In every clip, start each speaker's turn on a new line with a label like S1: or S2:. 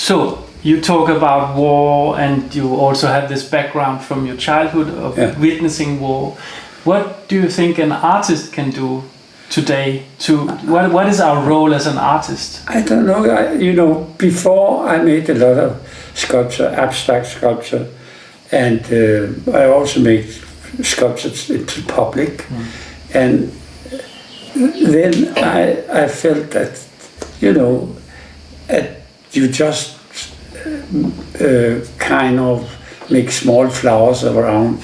S1: So you talk about war, and you also have this background from your childhood of witnessing war. What do you think an artist can do today? What is our role as an artist?
S2: I don't know. Before I made a lot of sculpture, abstract sculpture, and I also make sculptures into public. And then I felt that, you just kind of make small flowers around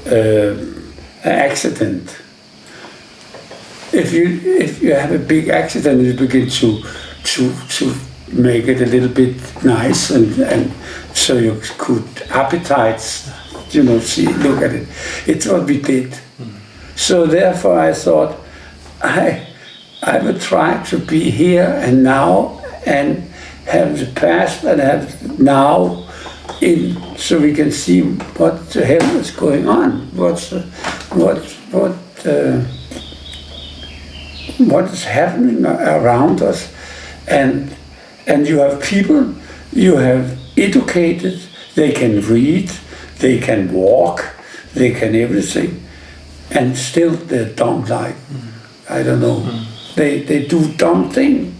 S2: an accident. If you have a big accident, you begin to make it a little bit nice, and so you could appetites, look at it. It's what we did. So therefore I thought I would try to be here and now, and have the past and have now so we can see what the hell is going on. What is happening around us, and you have people you have educated, they can read, they can walk, they can everything, and still they're dumb, like, I don't know, they do dumb things.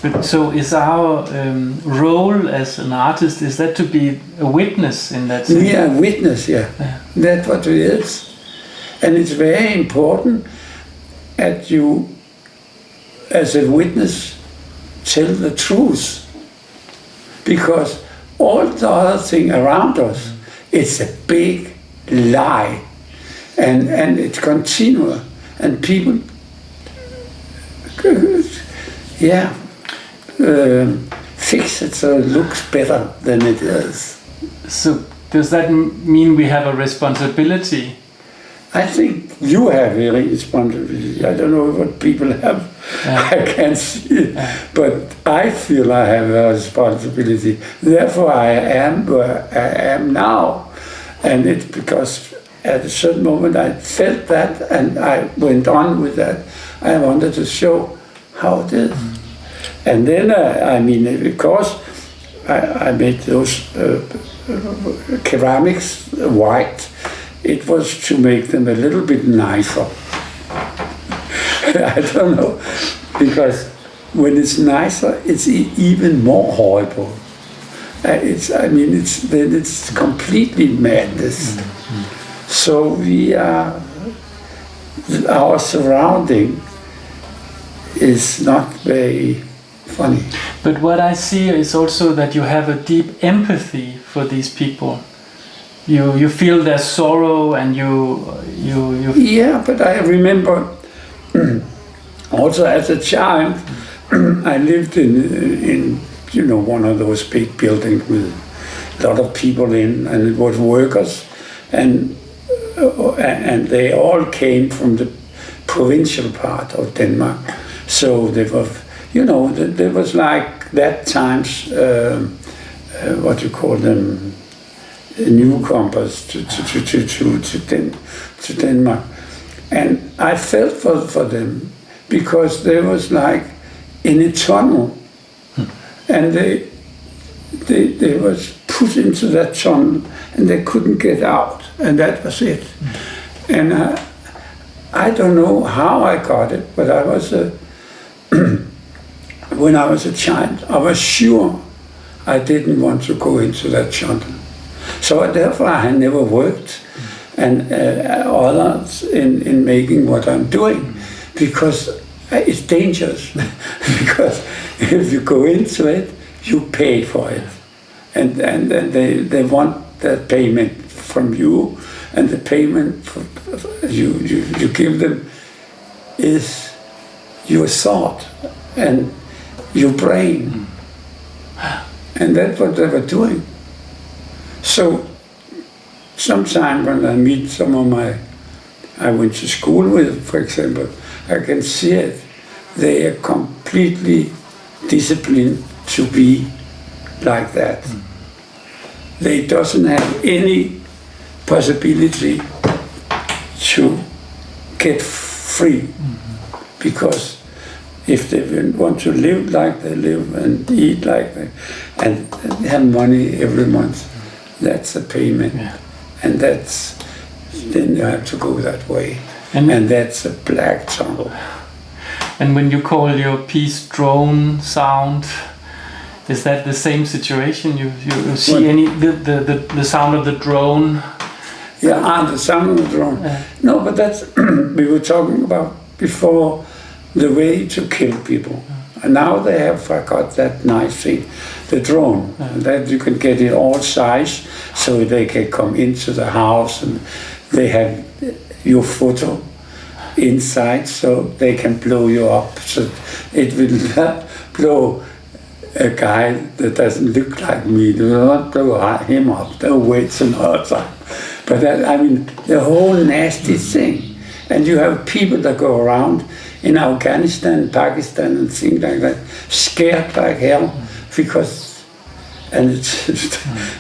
S1: But so is our role as an artist, is that to be a witness in that sense?
S2: Yeah, a witness, yeah. That's what it is. And it's very important that you, as a witness, tell the truth. Because all the other thing around us, it's a big lie. And it's continual. And people, fix it so it looks better than it is.
S1: So does that mean we have a responsibility?
S2: I think you have a responsibility. I don't know what people have. I can't see it. But I feel I have a responsibility. Therefore I am where I am now. And it's because at a certain moment I felt that, and I went on with that. I wanted to show how it is. And then, because I made those ceramics white, it was to make them a little bit nicer. I don't know, because when it's nicer, it's even more horrible. It's completely madness. So our surrounding is not very funny.
S1: But what I see is also that you have a deep empathy for these people. You feel their sorrow, and you.
S2: Yeah, but I remember also as a child, I lived in one of those big buildings with a lot of people in, and it was workers, and they all came from the provincial part of Denmark. So they were, there was like that times, what you call them, newcomers to Denmark. And I felt for them, because they was like in a tunnel, and they was put into that tunnel, and they couldn't get out, and that was it. And I don't know how I got it, but I was when I was a child, I was sure I didn't want to go into that tunnel. So therefore I never worked and others in making what I'm doing, because it's dangerous. Because if you go into it, you pay for it, and they want that payment from you, and the payment you give them is your thought and your brain, and that's what they were doing. So sometimes when I meet some of I went to school with, for example, I can see it. They are completely disciplined to be like that. They doesn't have any possibility to get free, because if they want to live like they live and eat like they, and have money every month, that's a payment.
S1: Yeah.
S2: And then you have to go that way. And that's a black tunnel.
S1: And when you call your piece drone sound, is that the same situation? You see the sound of the drone?
S2: Yeah, the sound of the drone. No, but that's we were talking about before, the way to kill people. And now they have got that nice thing, the drone, that you can get it all size, so they can come into the house and they have your photo inside, so they can blow you up. So it will not blow a guy that doesn't look like me. They will not blow him up. They'll wait another time. But that, I mean, the whole nasty thing. And you have people that go around in Afghanistan, Pakistan, and things like that, scared like hell, because, and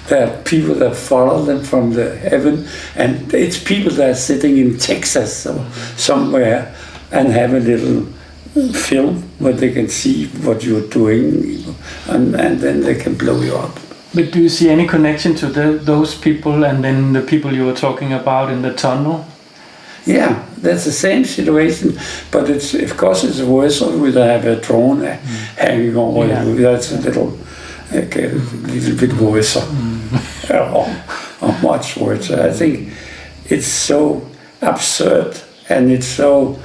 S2: there are people that follow them from the heaven, and it's people that are sitting in Texas or somewhere and have a little film where they can see what you're doing, and then they can blow you up.
S1: But do you see any connection to those people and then the people you were talking about in the tunnel?
S2: Yeah, that's the same situation, but it's, of course it's worse with a drone hanging over you. That's a little bit worse, or much worse. I think it's so absurd and it's so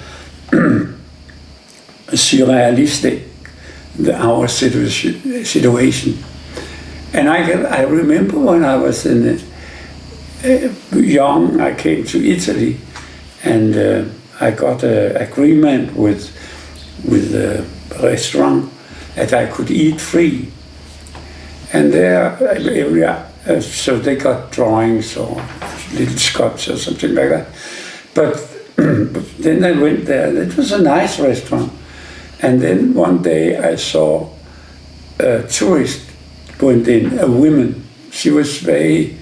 S2: surrealistic, our situation. And I remember when I was young, I came to Italy. And I got an agreement with the restaurant that I could eat free. And there, so they got drawings or little sculptures or something like that. But then I went there. It was a nice restaurant. And then one day I saw a tourist went in, a woman. She was very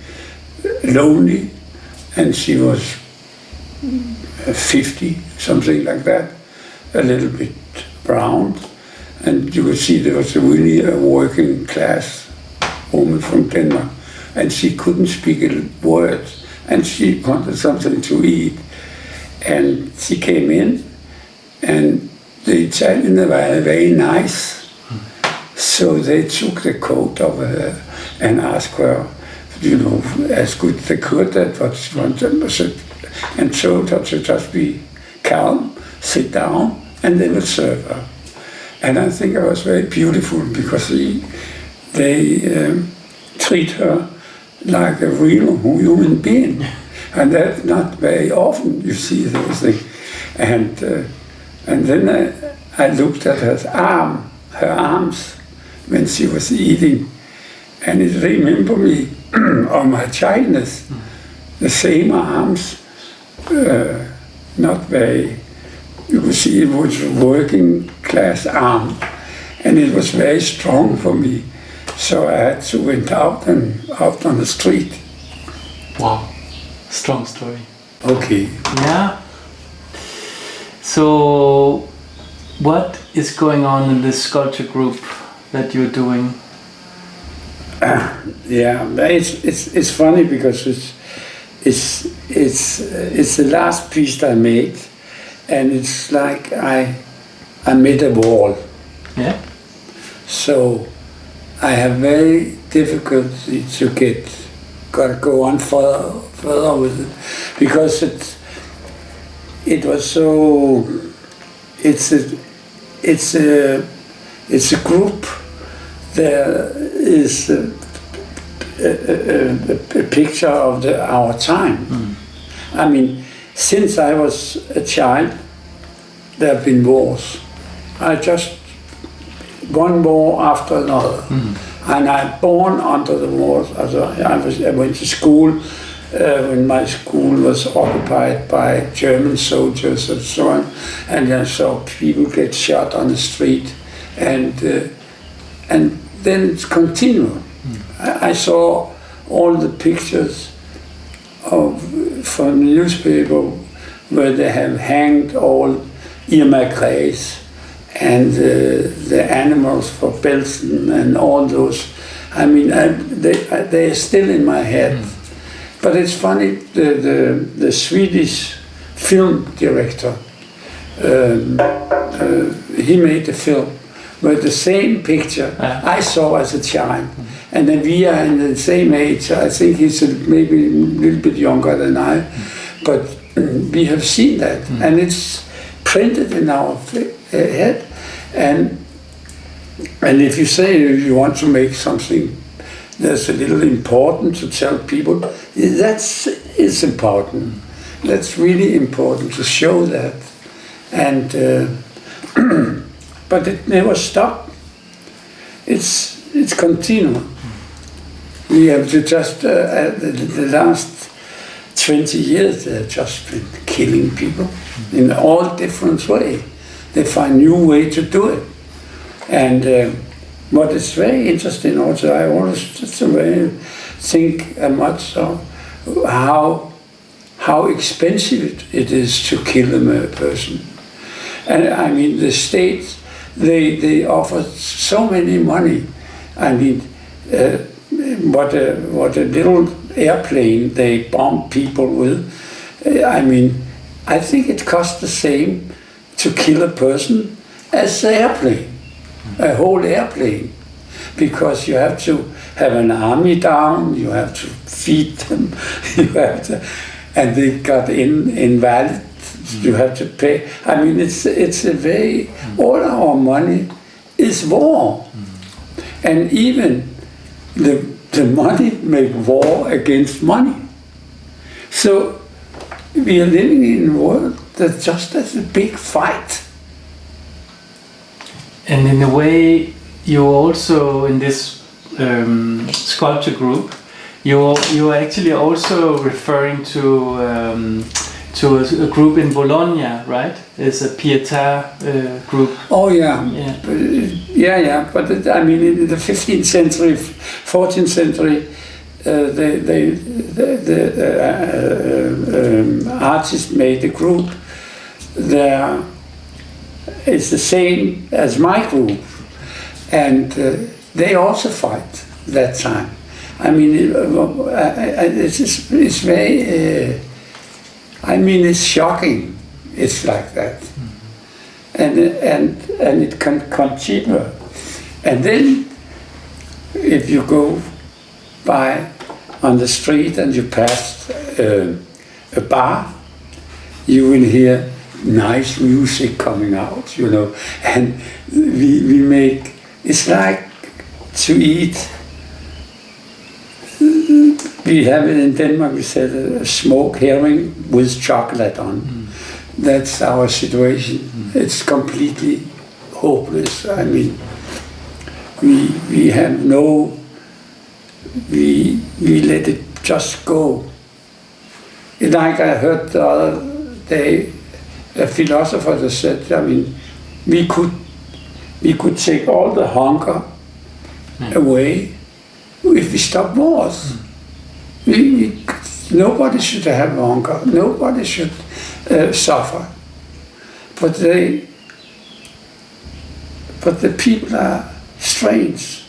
S2: lonely, and she was 50, something like that, a little bit brown, and you could see there was really a working class woman from Denmark, and she couldn't speak a word, and she wanted something to eat, and she came in, and the Italians were very nice, so they took the coat of her and asked her, as good as they could, that what she wanted, and told her to just be calm, sit down, and they will serve her. And I think it was very beautiful because they treat her like a real human being. And that's not very often you see those things. And then I looked at her arms, when she was eating, and it remembered me of my childness, the same arms. Not very, you could see it was a working class arm, and it was very strong for me. So I had to went out on the street.
S1: Wow, strong story.
S2: Okay.
S1: Yeah. So, what is going on in this sculpture group that you're doing?
S2: Yeah, it's funny because it's the last piece I made, and it's like I made a wall.
S1: Yeah.
S2: So I have very difficulty to gotta go on further with it, because it was so. It's a group. There is a picture of our time. I mean, since I was a child, there have been wars. One war after another. And I'm born under the wars. I went to school when my school was occupied by German soldiers and so on. And I saw people get shot on the street. And then it continued. I saw all the pictures from the newspaper where they have hanged all immigrants and the animals for Belsen and all those. I mean, they are still in my head. But it's funny, the Swedish film director, he made a film with the same picture I saw as a child. And then we are in the same age. I think he's maybe a little bit younger than I, but we have seen that. And it's printed in our head. And if you say you want to make something that's a little important to tell people, it's important. That's really important to show that. And but it never stopped. It's continual. We have to just the last 20 years they've just been killing people in all different ways. They find new way to do it. And what is very interesting also, I always just think much of how expensive it is to kill a person. And I mean, the states, they offer so many money. I mean, what a little airplane they bomb people with. I mean, I think it costs the same to kill a person as the airplane, a whole airplane, because you have to have an army down, you have to feed them, you have to, and they got invalid. You have to pay. I mean, it's a very, all our money is war. And even the money make war against money. So we are living in a world that just has a big fight.
S1: And in a way, you also, in this sculpture group, you're actually also referring to a group in Bologna, right? It's a Pietà group.
S2: Oh yeah, yeah. But I mean, in the 15th century, 14th century, the artists made a group. There, it's the same as my group, and they also fight that time. I mean, it's very. I mean, it's shocking. It's like that, and it can continue. And then, if you go by on the street and you pass a bar, you will hear nice music coming out, you know. And we make. It's like to eat. We have it in Denmark, we said a smoked herring with chocolate on. That's our situation. It's completely hopeless. I mean, we have no, we let it just go. Like I heard the other day, a philosopher that said, I mean, we could take all the hunger away if we stop wars. Nobody should have hunger. Nobody should suffer. But the people are strange.